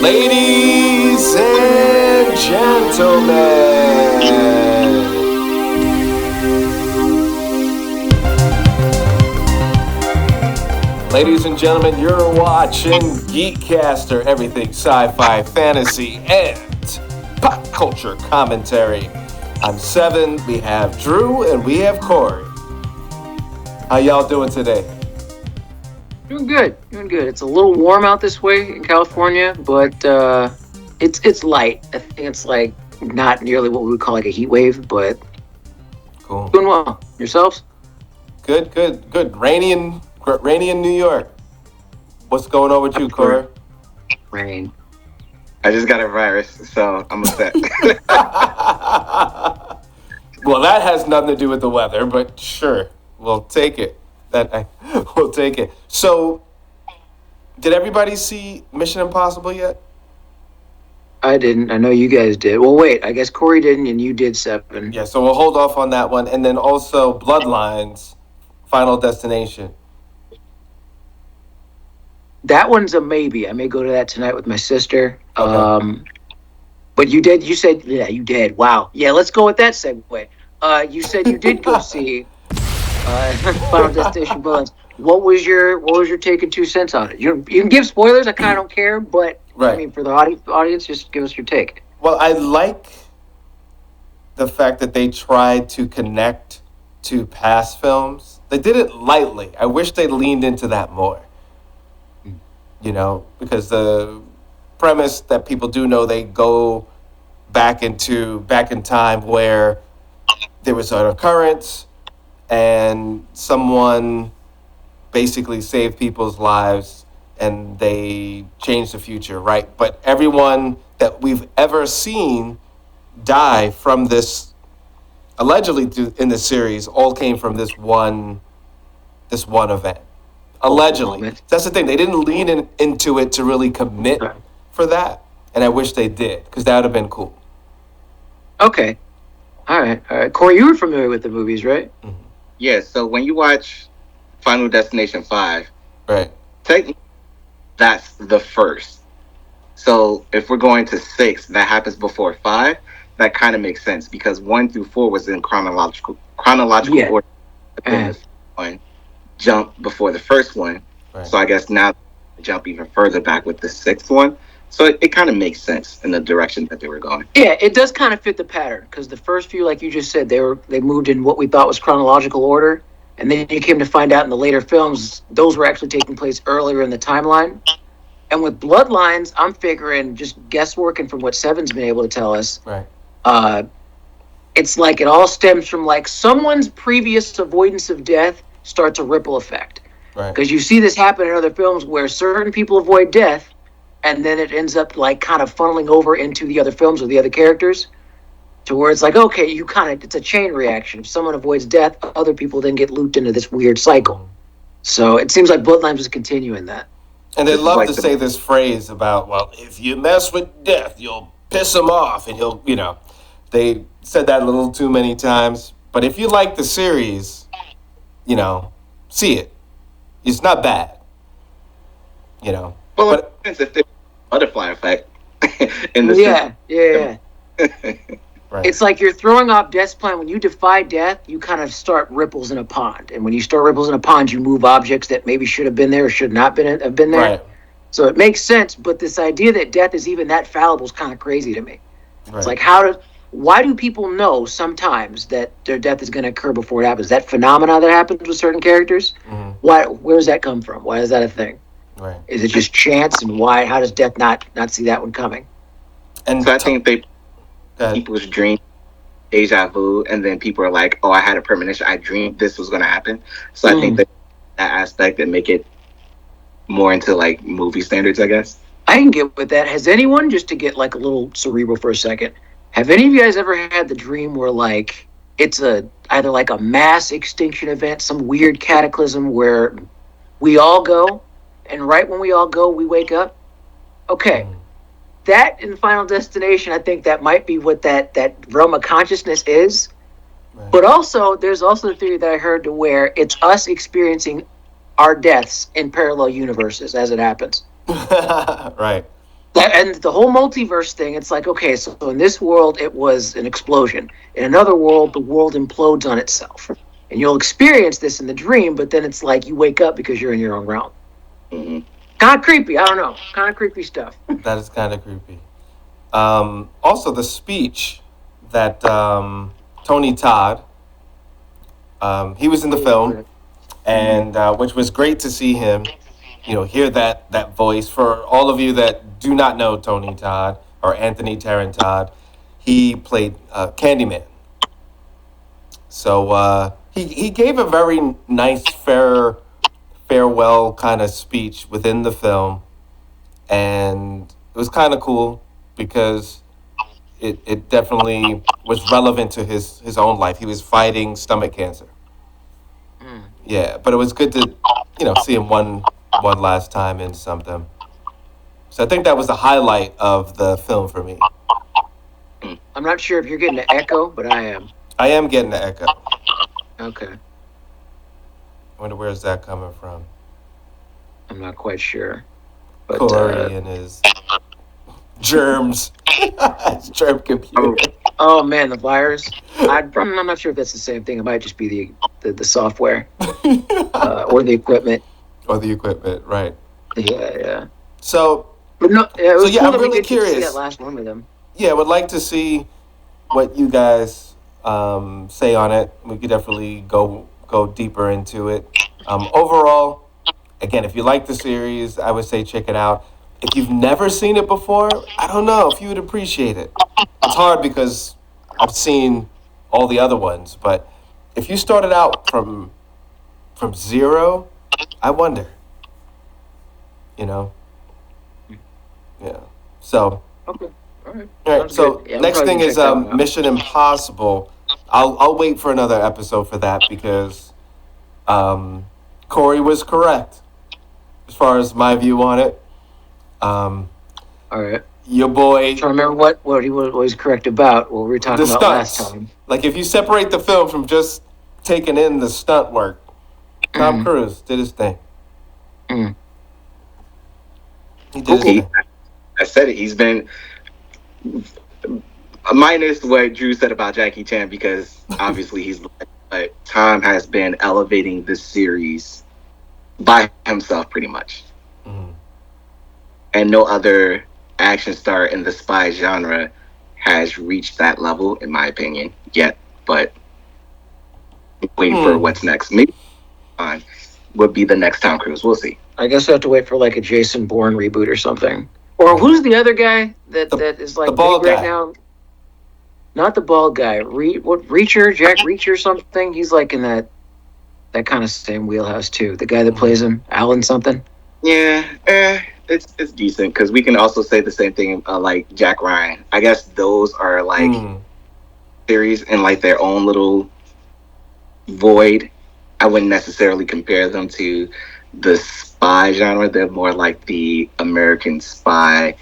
Ladies and gentlemen, you're watching Geekcaster, everything sci-fi, fantasy, and pop culture commentary. I'm Seven, we have Drew, and we have Corey. How y'all doing today? Doing good. It's a little warm out this way in California, but it's light. I think it's like not nearly what we would call like a heat wave, but cool. Doing well. Yourselves? Good. Rainy in New York. What's going on with you, Corey? Rain. I just got a virus, so I'm upset. Well, that has nothing to do with the weather, but sure, we'll take it. We'll take it. So, did everybody see Mission Impossible yet? I didn't. I know you guys did. Well, wait. I guess Corey didn't, and you did, Seven. Yeah, so we'll hold off on that one. And then also Bloodlines, Final Destination. That one's a maybe. I may go to that tonight with my sister. Okay. But you did. You said, yeah, you did. Wow. Yeah, let's go with that segue. You said you did go see Final Destination Bloodlines. What was your take and 2 cents on it? You can give spoilers. I kind of don't care, but right. I mean, for the audience, just give us your take. Well, I like the fact that they tried to connect to past films. They did it lightly. I wish they leaned into that more. You know, because the premise that people do know, they go back in time where there was an occurrence and someone basically saved people's lives and they changed the future, right? But everyone that we've ever seen die from this, allegedly in the series, all came from this one event. Allegedly. That's the thing. They didn't lean into it to really commit for that. And I wish they did, because that would have been cool. Okay. All right. Corey, you were familiar with the movies, right? Mm-hmm. Yeah, so when you watch Final Destination 5, right, technically that's the first. So if we're going to 6, that happens before 5, that kind of makes sense, because 1 through 4 was in chronological order. One jump before the first one. Right. So I guess now jump even further back with the 6th one. So it kind of makes sense in the direction that they were going. Yeah, it does kind of fit the pattern, because the first few, like you just said, they moved in what we thought was chronological order, and then you came to find out in the later films those were actually taking place earlier in the timeline. And with Bloodlines, I'm figuring, just guessworking from what Seven's been able to tell us, right? It's like it all stems from like someone's previous avoidance of death starts a ripple effect. Right. Because you see this happen in other films where certain people avoid death, and then it ends up like kind of funneling over into the other films with the other characters, to where it's like, okay, it's a chain reaction. If someone avoids death, other people then get looped into this weird cycle. So it seems like Bloodlines is continuing that. And they love to say this phrase about, well, if you mess with death, you'll piss him off, and he'll, they said that a little too many times. But if you like the series, see it. It's not bad, Well, but it depends if there's a butterfly effect in the Yeah. Right. It's like you're throwing off Death's plan. When you defy death, you kind of start ripples in a pond. And when you start ripples in a pond, you move objects that maybe should have been there or should not have been there. Right. So it makes sense, but this idea that death is even that fallible is kind of crazy to me. Right. It's like, why do people know sometimes that their death is going to occur before it happens? That phenomena that happens with certain characters, where does that come from? Why is that a thing? Right. Is it just chance, and how does death not see that one coming? And so I think people's dream deja vu, and then people are like, oh, I had a premonition, I dreamed this was going to happen. So I think that aspect and make it more into like movie standards, I guess. I can get with that. Has anyone, just to get like a little cerebral for a second, have any of you guys ever had the dream where like it's either like a mass extinction event, some weird cataclysm where we all go, and right when we all go, we wake up? Okay. That in Final Destination, I think that might be what that realm of consciousness is. Right. But also, there's also the theory that I heard to where it's us experiencing our deaths in parallel universes as it happens. Right. And the whole multiverse thing, it's like, okay, so in this world, it was an explosion. In another world, the world implodes on itself. And you'll experience this in the dream, but then it's like you wake up because you're in your own realm. Mm-hmm. Kind of creepy. I don't know. Kind of creepy stuff. That is kind of creepy. Also, the speech that Tony Todd, he was in the film, and which was great to see him, hear that voice. For all of you that do not know Tony Todd or Anthony Taron Todd, he played Candyman. So he gave a very nice, farewell kind of speech within the film, and it was kind of cool because it definitely was relevant to his own life. He was fighting stomach cancer. Yeah, but it was good to see him one last time in something. So I think that was the highlight of the film for me. I'm not sure if you're getting an echo, but I am. I am getting the echo. Okay. I wonder where's that coming from. I'm not quite sure. But, Corey and his germs. His germ computer. Oh man, the virus. I'm not sure if that's the same thing. It might just be the software or the equipment. Or the equipment, right? Yeah. So, but no, it was cool I'm that really we did curious. See that last one with them. Yeah, I would like to see what you guys say on it. We could definitely go deeper into it. Overall, again, if you like the series, I would say check it out. If you've never seen it before, I don't know if you would appreciate it. It's hard because I've seen all the other ones, but if you started out from zero, I wonder. Yeah. So. Okay. All right. All right. So Yeah, next thing is Mission Impossible. I'll wait for another episode for that because Corey was correct as far as my view on it. All right. Your boy. I'm trying to remember what he was correct about. What we were talking about last time. Like if you separate the film from just taking in the stunt work, Tom Cruise did his thing. Mm. He did his thing. I said it. He's been minus what Drew said about Jackie Chan because obviously he's black, but Tom has been elevating this series by himself pretty much. And no other action star in the spy genre has reached that level, in my opinion, yet. But waiting for what's next. Maybe would be the next Tom Cruise. We'll see. I guess I have to wait for like a Jason Bourne reboot or something. Or who's the other guy that is like big right now? Not the bald guy. Reacher, Jack Reacher, something. He's like in that kind of same wheelhouse too. The guy that plays him, Alan something. Yeah, it's decent because we can also say the same thing like Jack Ryan. I guess those are like series in like their own little void. I wouldn't necessarily compare them to the spy genre. They're more like the American spy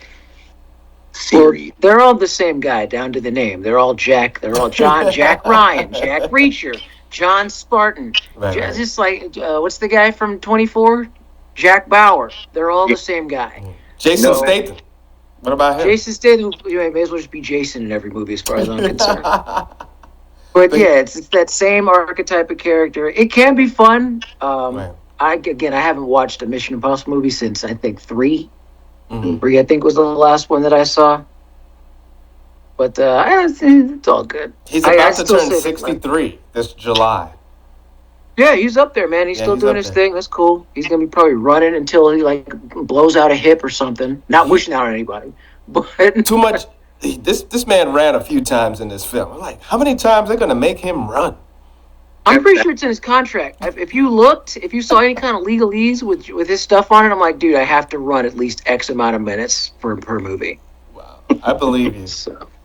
series. Well, they're all the same guy down to the name. They're all Jack. They're all John, Jack Ryan, Jack Reacher, John Spartan. Right. Just like what's the guy from 24? Jack Bauer. They're all the same guy. Jason Statham. What about him? Jason Statham. May as well just be Jason in every movie, as far as I'm concerned. But yeah, it's that same archetype of character. It can be fun. I haven't watched a Mission Impossible movie since I think 3. 3, I think, was the last one that I saw. But it's all good. He's about to turn 63 this July. Yeah, he's up there, man. He's still doing his thing. That's cool. He's gonna be probably running until he like blows out a hip or something. Not wishing out on anybody, but too much. This man ran a few times in this film. I'm like, how many times are they gonna make him run? I'm pretty sure it's in his contract. If you saw any kind of legalese with his stuff on it, I'm like, dude, I have to run at least X amount of minutes per movie. Wow, I believe you.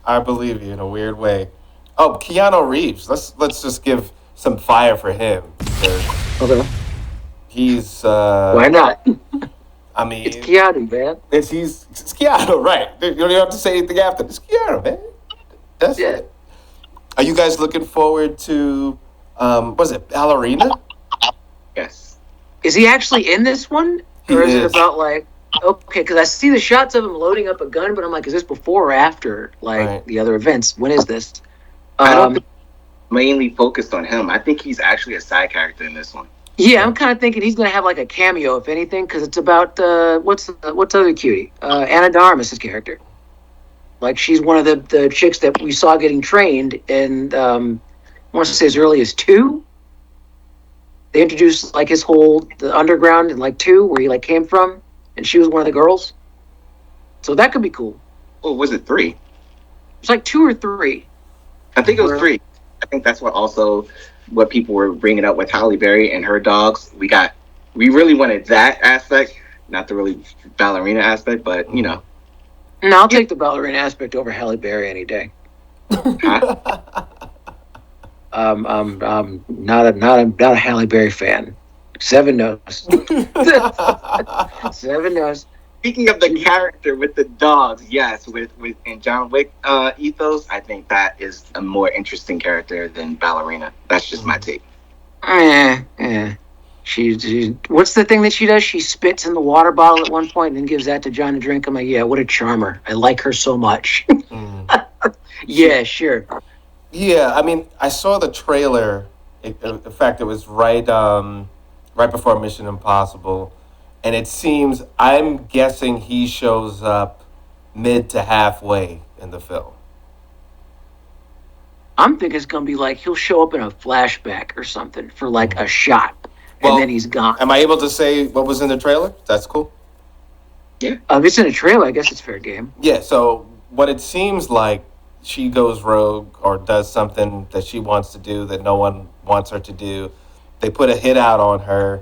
I believe you in a weird way. Oh, Keanu Reeves. Let's just give some fire for him. Okay. He's why not? I mean, it's Keanu, man. It's Keanu, right? You don't even have to say anything after. It's Keanu, man. That's it. Are you guys looking forward to was it Ballerina? Yes. Is he actually in this one? Or is it about like okay, because I see the shots of him loading up a gun, but I'm like, is this before or after like the other events? When is this? I don't think mainly focused on him. I think he's actually a side character in this one. Yeah, I'm kind of thinking he's gonna have like a cameo, if anything, because it's about what's other cutie? Anna de Armas' character. Like she's one of the chicks that we saw getting trained, and I want to say as early as 2. They introduced like his whole the underground in like 2, where he like came from, and she was one of the girls. So that could be cool. Oh, was it 3? It's like 2 or 3. I think it was 3. I think that's what people were bringing up with Halle Berry and her dogs. We really wanted that aspect, not the really ballerina aspect, but you know. No, I'll take the ballerina aspect over Halle Berry any day. Huh? Not a Halle Berry fan. 7 knows. 7 knows. Speaking of the character with the dogs, yes, with in John Wick ethos, I think that is a more interesting character than ballerina. That's just my take. She what's the thing that she does? She spits in the water bottle at one point and then gives that to John to drink. I'm like, yeah, what a charmer. I like her so much. Yeah, sure. Yeah, I mean, I saw the trailer. In fact, it was right before Mission Impossible, and it seems I'm guessing he shows up mid to halfway in the film. I'm thinking it's gonna be like he'll show up in a flashback or something for like a shot, and then he's gone. Am I able to say what was in the trailer? That's cool. Yeah, if it's in a trailer, I guess it's fair game. Yeah. So what it seems like, she goes rogue or does something that she wants to do that no one wants her to do. They put a hit out on her,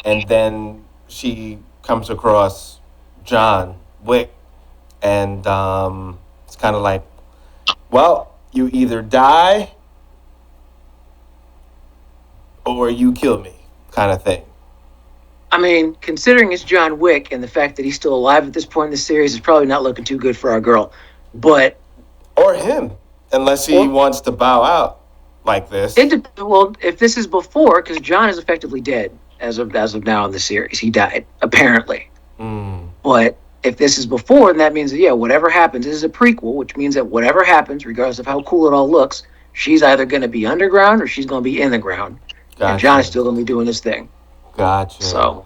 and then she comes across John Wick, and it's kind of like, well, you either die or you kill me, kind of thing. I mean, considering it's John Wick and the fact that he's still alive at this point in the series, is probably not looking too good for our girl. But or him, unless he wants to bow out like this. Well, if this is before, because John is effectively dead as of now in the series. He died, apparently. But if this is before, then that means that, yeah, whatever happens, this is a prequel, which means that whatever happens, regardless of how cool it all looks, she's either going to be underground or she's going to be in the ground. Gotcha. And John is still going to be doing his thing. Gotcha. So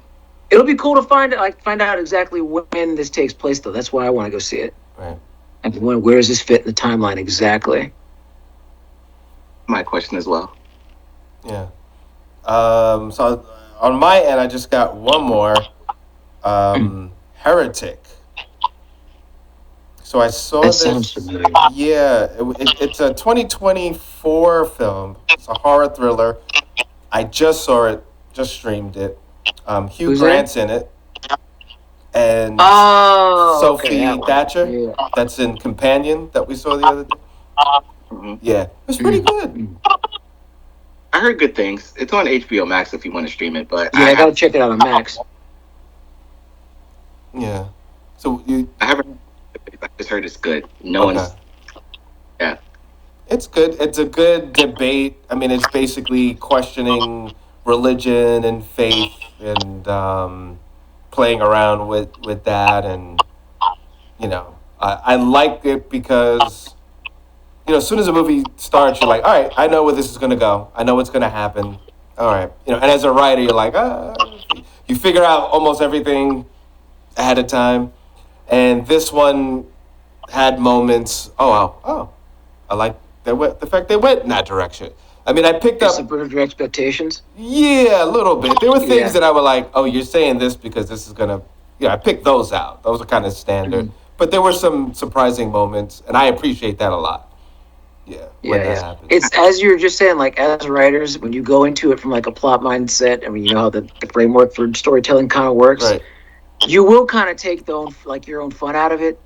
it'll be cool to find out exactly when this takes place, though. That's why I want to go see it. Right. And where does this fit in the timeline exactly? My question as well. Yeah. So on my end, I just got one more. Heretic. So I saw that this. Sounds familiar. Yeah, it's a 2024 film. It's a horror thriller. I just saw it, just streamed it. Hugh Who's Grant's in it. And Sophie Thatcher, that's in Companion, that we saw the other day. Yeah, it was pretty good. I heard good things. It's on HBO Max if you want to stream it, but I gotta check it out on Max. Yeah. So I haven't. I just heard it's good. One's. Yeah. It's good. It's a good debate. I mean, it's basically questioning religion and faith and playing around with that, and I like it because as soon as a movie starts, you're like, all right, I know where this is going to go. I know what's going to happen. All right, and as a writer, you're like, you figure out almost everything ahead of time, and this one had moments. I like the fact they went in that direction. I mean, I picked up subverted your expectations. Yeah, a little bit. There were things that I were like, "Oh, you're saying this because this is gonna." I picked those out. Those are kind of standard. But there were some surprising moments, and I appreciate that a lot. Yeah. That happens. It's as you were just saying, like as writers, when you go into it from like a plot mindset, I mean, you know how the framework for storytelling kind of works. Right. You will kind of take your own fun out of it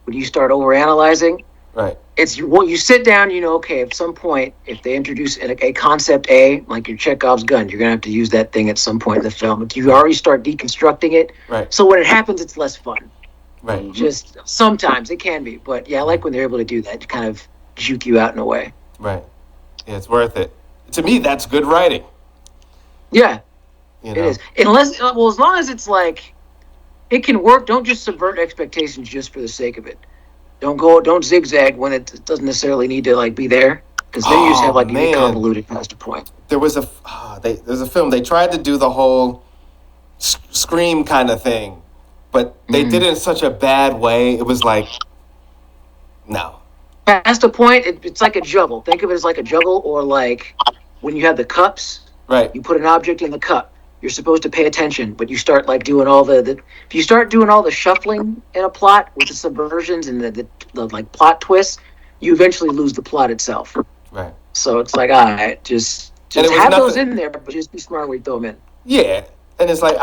when you start overanalyzing. Right. It's you sit down, okay, at some point, if they introduce a concept A, like your Chekhov's gun, you're going to have to use that thing at some point in the film. But you already start deconstructing it. Right. So when it happens, it's less fun. Right. Just sometimes it can be. But yeah, I like when they're able to do that to kind of juke you out in a way. Right. Yeah, it's worth it. To me, that's good writing. Yeah. It is. Unless, as long as it's like, it can work. Don't just subvert expectations just for the sake of it. Don't zigzag when it doesn't necessarily need to like be there, because then you just have like you get convoluted past a point. There was there's a film they tried to do the whole Scream kind of thing, but they did it in such a bad way. It was like, no. Past a point, it's like a juggle. Think of it as like a juggle, or like when you have the cups. Right. You put an object in the cup. You're supposed to pay attention, but you start like doing all the if you start doing all the shuffling in a plot with the subversions and the like plot twists, you eventually lose the plot itself. Right. So it's like, all right, just have those in there, but just be smart when you throw them in. Yeah. And it's like,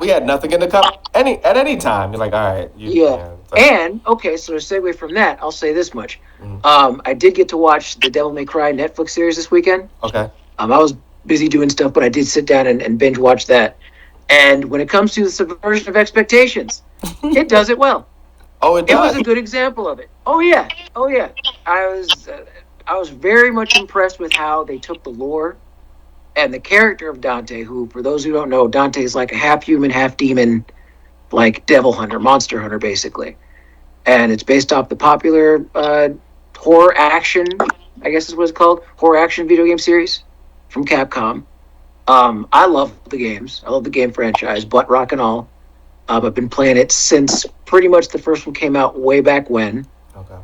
we had nothing in the cup at any time. You're like, all right. And, okay, so to segue from that, I'll say this much. I did get to watch the Devil May Cry Netflix series this weekend. Okay. I was busy doing stuff, but I did sit down and binge watch that. And when it comes to the subversion of expectations, it does it well. Oh, it does? It was a good example of it. Oh, yeah. I was very much impressed with how they took the lore and the character of Dante, who, for those who don't know, Dante is like a half-human, half-demon, like devil hunter, monster hunter, basically. And it's based off the popular horror action, I guess is what it's called, horror action video game series from Capcom. I love the games. I love the game franchise, butt rock and all. I've been playing it since pretty much the first one came out way back when. Okay.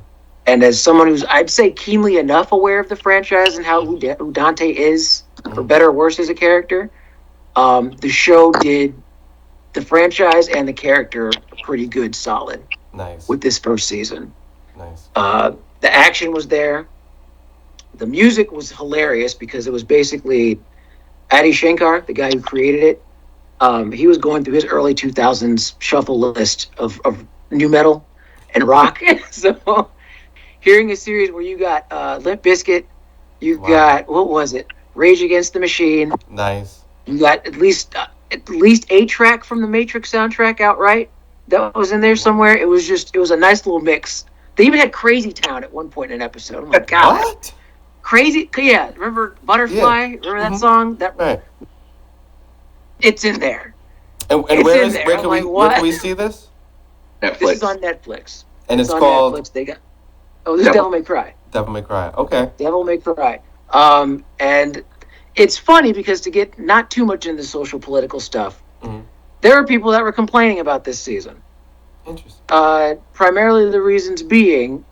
And as someone who's, I'd say, keenly enough aware of the franchise and who Dante is, for better or worse as a character, the show did the franchise and the character pretty good, solid. Nice. With this first season. Nice. The action was there. The music was hilarious because it was basically Adi Shankar, the guy who created it. He was going through his early 2000s shuffle list of new metal and rock. So hearing a series where you got Limp Bizkit, you got, what was it? Rage Against the Machine. Nice. You got at least a track from the Matrix soundtrack outright that was in there somewhere. It was a nice little mix. They even had Crazy Town at one point in an episode. Oh my God. What? Crazy, yeah. Remember Butterfly? Yeah. Remember that song? Right. It's in there. And where can we see this? Netflix. This is on Netflix. And it's called Netflix. This is Devil May Cry. Devil May Cry. Okay. Devil May Cry. And it's funny because to get not too much into social political stuff, there are people that were complaining about this season. Interesting. Primarily the reasons being,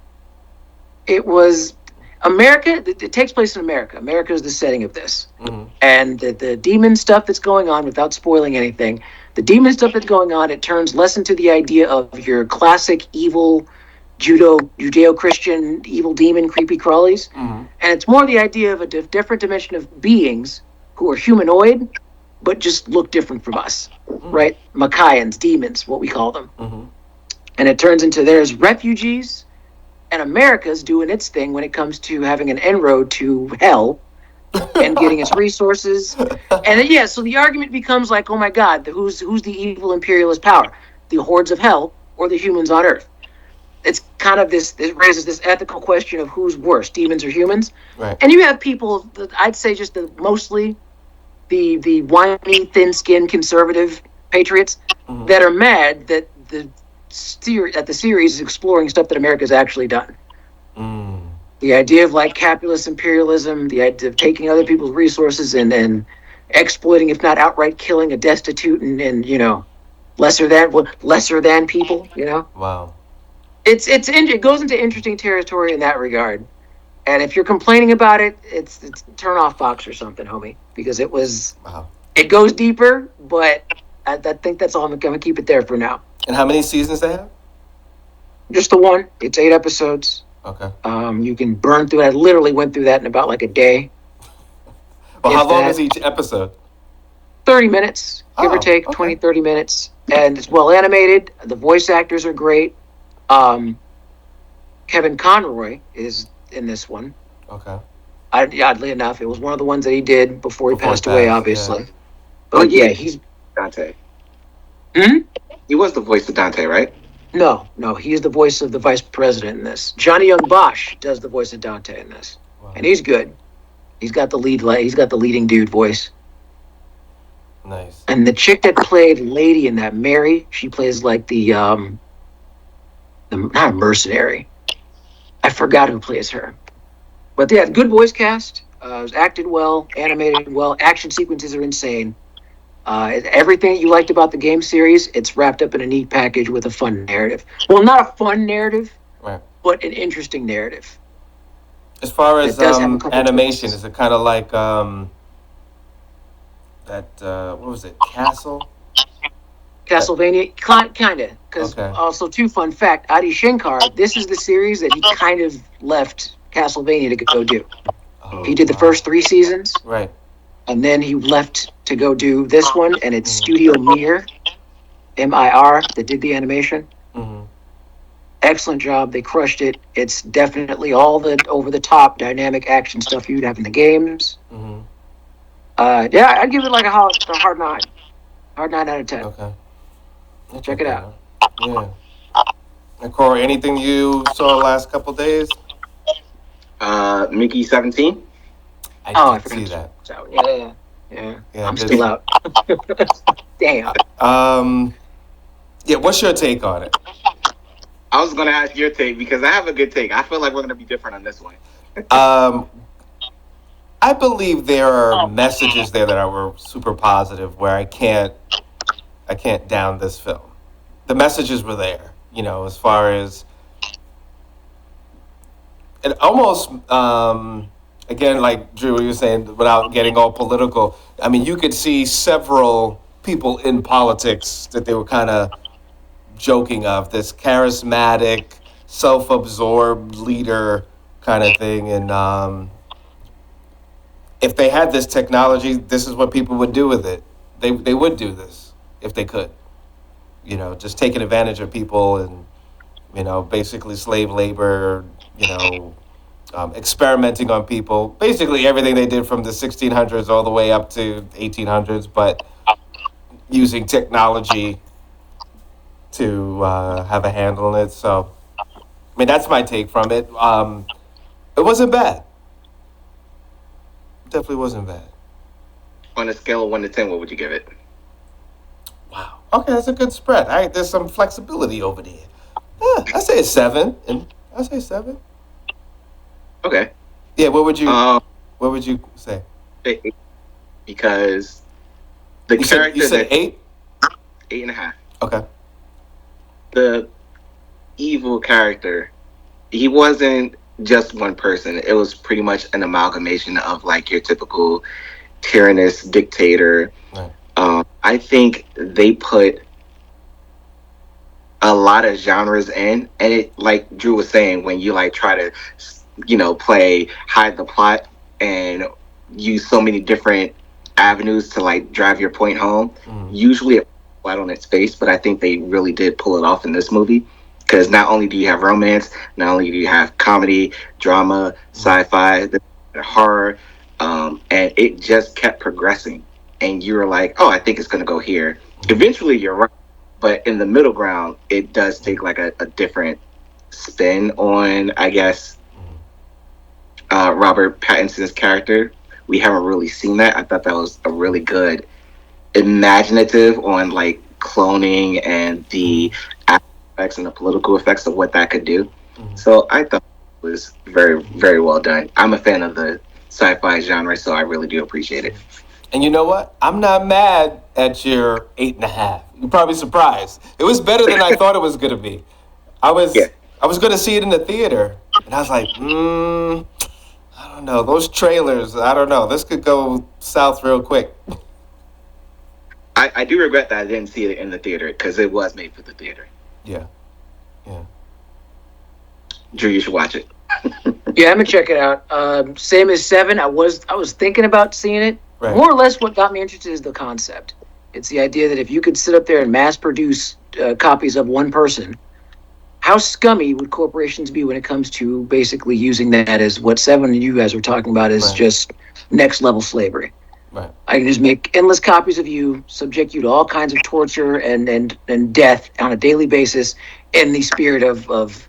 it was America. It takes place in America. America is the setting of this, and the demon stuff that's going on. Without spoiling anything, the demon stuff that's going on, it turns less into the idea of your classic evil Judeo-Christian evil demon creepy crawlies, and it's more the idea of a different dimension of beings who are humanoid, but just look different from us, right? Makaians, demons, what we call them. And it turns into there's refugees, and America's doing its thing when it comes to having an inroad to hell and getting its resources. And then, so the argument becomes like, oh my God, who's the evil imperialist power? The hordes of hell or the humans on Earth? It's kind of it raises this ethical question of who's worse, demons or humans. Right. And you have people that I'd say just mostly the whiny, thin-skinned conservative patriots that are mad that the series is exploring stuff that America's actually done. The idea of like capitalist imperialism, the idea of taking other people's resources and exploiting, if not outright killing, a destitute and lesser than people. Wow. It goes into interesting territory in that regard. And if you're complaining about it, it's turn off Fox or something, homie, because it goes deeper, but I think that's all. I'm going to keep it there for now. And how many seasons they have? Just the one. It's 8 episodes. Okay. You can burn through it. I literally went through that in about like a day. Well, how long is each episode? 30 minutes, give or take, 20, 30 minutes. And it's well animated. The voice actors are great. Kevin Conroy is in this one. Okay. Oddly enough, it was one of the ones that he did before he passed away, obviously. Yeah. But he's Dante. He was the voice of Dante, right? No, he's the voice of the vice president in this. Johnny Young Bosch does the voice of Dante in this, and he's good. He's got the leading dude voice. Nice. And the chick that played Lady in that, Mary, she plays like the not a mercenary. I forgot who plays her. But yeah, good voice cast. It was acted well, animated well. Action sequences are insane. Everything you liked about the game series, it's wrapped up in a neat package with a fun narrative. Well, not a fun narrative, Right. but an interesting narrative. As far as animation, twists. is it kind of like that? What was it? Castlevania, kind of. Because Okay. also, too, fun fact: Adi Shankar. This is the series that he kind of left Castlevania to go do. Oh, He did the first 3 seasons, Right. and then he left to go do this one, and it's Studio Mir, MIR, that did the animation. Mm-hmm. Excellent job. They crushed it. It's definitely all the over-the-top dynamic action stuff you'd have in the games. Mm-hmm. Yeah, I'd give it like a hard 9. Hard 9 out of 10. Okay. Check it out. Yeah. And Corey, anything you saw the last couple days? Mickey 17. I did see that. Yeah. Yeah, I'm still out. Damn. Yeah. What's your take on it? I was gonna ask your take because I have a good take. I feel like we're gonna be different on this one. I believe there are messages there that were super positive where I can't down this film. The messages were there, as far as it almost again, like Drew, you were saying, without getting all political. I mean, you could see several people in politics that they were kind of joking of this charismatic, self-absorbed leader kind of thing, and if they had this technology, this is what people would do with it. They would do this if they could. Just taking advantage of people and, basically slave labor, experimenting on people. Basically everything they did from the 1600s all the way up to 1800s, but using technology to have a handle on it. So, I mean, that's my take from it. It wasn't bad. Definitely wasn't bad. On a scale of 1 to 10, what would you give it? Wow. Okay, that's a good spread. All right, there's some flexibility over there. Yeah, I say a 7, and I say 7. Okay. Yeah. What would you say? 8, because the character you said 8? 8.5. Okay. The evil character, he wasn't just one person. It was pretty much an amalgamation of like your typical tyrannous dictator. Right. I think they put a lot of genres in, and it, like Drew was saying, when you like try to play hide the plot and use so many different avenues to like drive your point home, usually it flat on its face, but I think they really did pull it off in this movie, because not only do you have romance, not only do you have comedy, drama, sci-fi, horror, and it just kept progressing, and you were like, oh, I think it's going to go here. Eventually you're right, but in the middle ground it does take like a different spin on, I guess, Robert Pattinson's character. We haven't really seen that. I thought that was a really good imaginative on like cloning and the effects and the political effects of what that could do. So I thought it was very, very well done. I'm a fan of the sci-fi genre, so I really do appreciate it. And you know what? I'm not mad at your 8.5. You're probably surprised. It was better than I thought it was going to be. I was going to see it in the theater, and I was like, I don't know. Those trailers, I don't know. This could go south real quick. I do regret that I didn't see it in the theater, because it was made for the theater. Yeah. Drew, you should watch it. Yeah, I'm gonna check it out. Same as 7. I was thinking about seeing it. Right. More or less, what got me interested is the concept. It's the idea that if you could sit up there and mass produce copies of one person, how scummy would corporations be when it comes to basically using that as what 7 and you guys were talking about is just next level slavery. Right. I can just make endless copies of you, subject you to all kinds of torture and death on a daily basis in the spirit of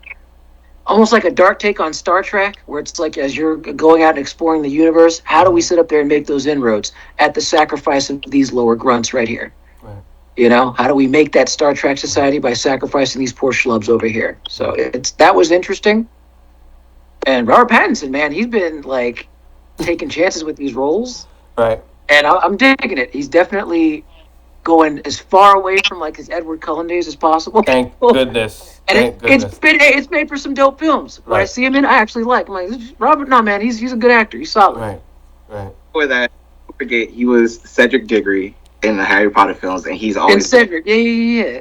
almost like a dark take on Star Trek, where it's like as you're going out and exploring the universe, how do we sit up there and make those inroads at the sacrifice of these lower grunts right here? Right. You know, how do we make that Star Trek society by sacrificing these poor schlubs over here? So that was interesting. And Robert Pattinson, man, he's been like taking chances with these roles, Right. and I'm digging it. He's definitely going as far away from like his Edward Cullen days as possible. Thank goodness. And Thank goodness. it's made for some dope films. When I Right. see him in, I actually like. I'm like, Robert, no man, he's a good actor. He's solid. Right. Right. Before that, don't forget he was Cedric Diggory in the Harry Potter films, and he's And always Cedric, yeah.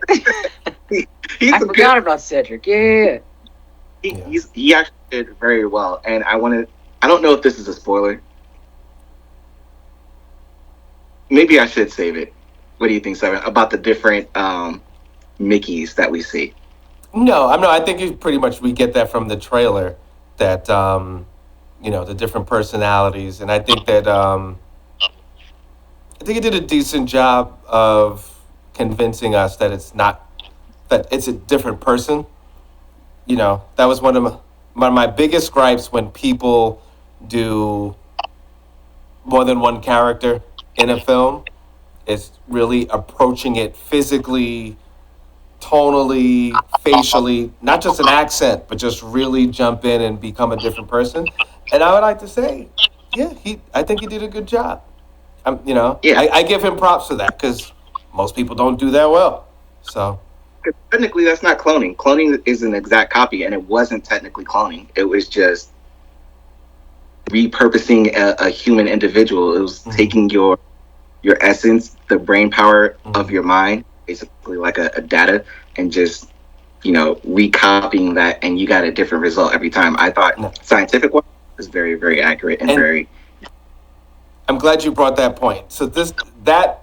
he's I a forgot good, about Cedric. Yeah. he actually did very well. And I don't know if this is a spoiler. Maybe I should save it. What do you think, Simon, about the different Mickeys that we see? No, I think we get that from the trailer, that the different personalities, and I think that I think it did a decent job of convincing us that it's a different person. That was one of my biggest gripes when people do more than one character in a film, is really approaching it physically, tonally, facially, not just an accent, but just really jump in and become a different person. And I would like to say, yeah, I think he did a good job. Yeah. I give him props for that, because most people don't do that well. So Technically, that's not cloning. Cloning is an exact copy, and it wasn't technically cloning. It was just repurposing a human individual. It was taking your essence, the brain power of your mind, basically like a data, and just recopying that, and you got a different result every time. I thought scientific one was very, very accurate and very. I'm glad you brought that point. So that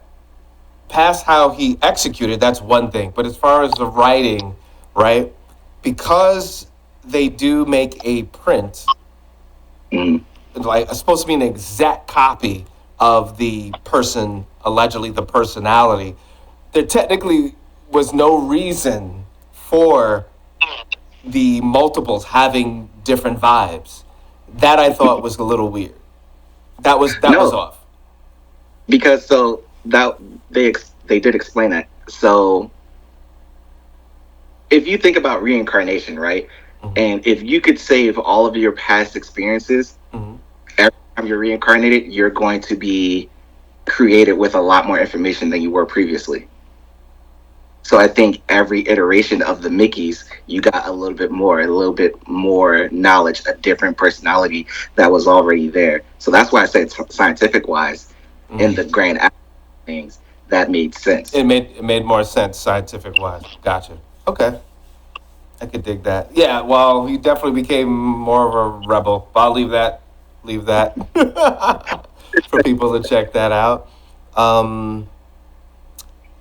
past how he executed, that's one thing. But as far as the writing, right? Because they do make a print, like it's supposed to be an exact copy of the person, allegedly the personality, there technically was no reason for the multiples having different vibes. That I thought was a little weird. That was off. Because that they did explain that. So if you think about reincarnation, right? And if you could save all of your past experiences, every time you're reincarnated, you're going to be created with a lot more information than you were previously. So I think every iteration of the Mickeys, you got a little bit more knowledge, a different personality that was already there. So that's why I said scientific wise, in the grand things, that made sense. It made more sense scientific wise. Gotcha. Okay. I could dig that. Yeah, well, he definitely became more of a rebel. But I'll leave that for people to check that out.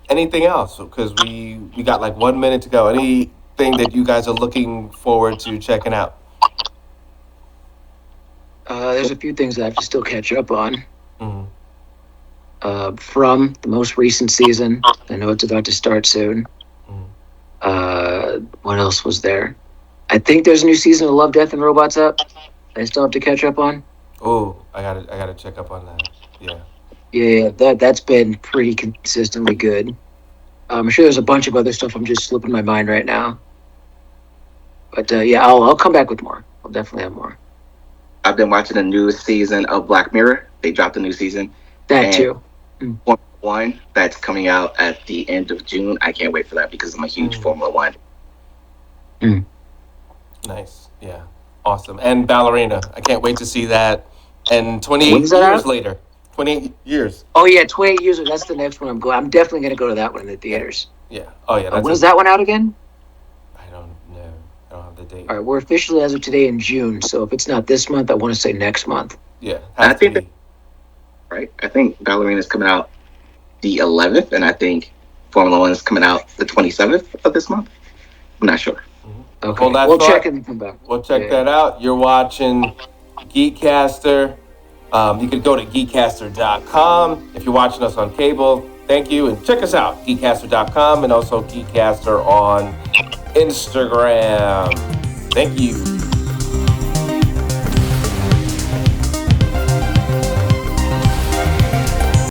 Anything else? Because we got like 1 minute to go. Anything that you guys are looking forward to checking out? There's a few things I have to still catch up on. From the most recent season, I know it's about to start soon. What else was there? I think there's a new season of Love, Death, and Robots up. I still have to catch up on. Oh, I gotta check up on that. Yeah. Yeah, that's been pretty consistently good. I'm sure there's a bunch of other stuff I'm just slipping my mind right now. But yeah, I'll come back with more. I'll definitely have more. I've been watching the newest season of Black Mirror. They dropped a new season. That too. One that's coming out at the end of June. I can't wait for that because I'm a huge Formula One. Nice. Yeah. Awesome. And Ballerina. I can't wait to see that. And 28 When's that years out? later. 28 years. Oh yeah, 28 years. That's the next one I'm going. I'm definitely going to go to that one in the theaters. Yeah. Oh yeah. That's When's that one out again? I don't know. I don't have the date. All right, we're officially as of today in June. So if it's not this month, I want to say next month. Yeah. I think right. I think Ballerina's coming out the 11th, and I think Formula One is coming out the 27th of this month. I'm not sure. Okay, we'll check and come back. We'll check that out. You're watching Geekcaster. You can go to geekcaster.com if you're watching us on cable. Thank you, and check us out, geekcaster.com, and also Geekcaster on Instagram. Thank you.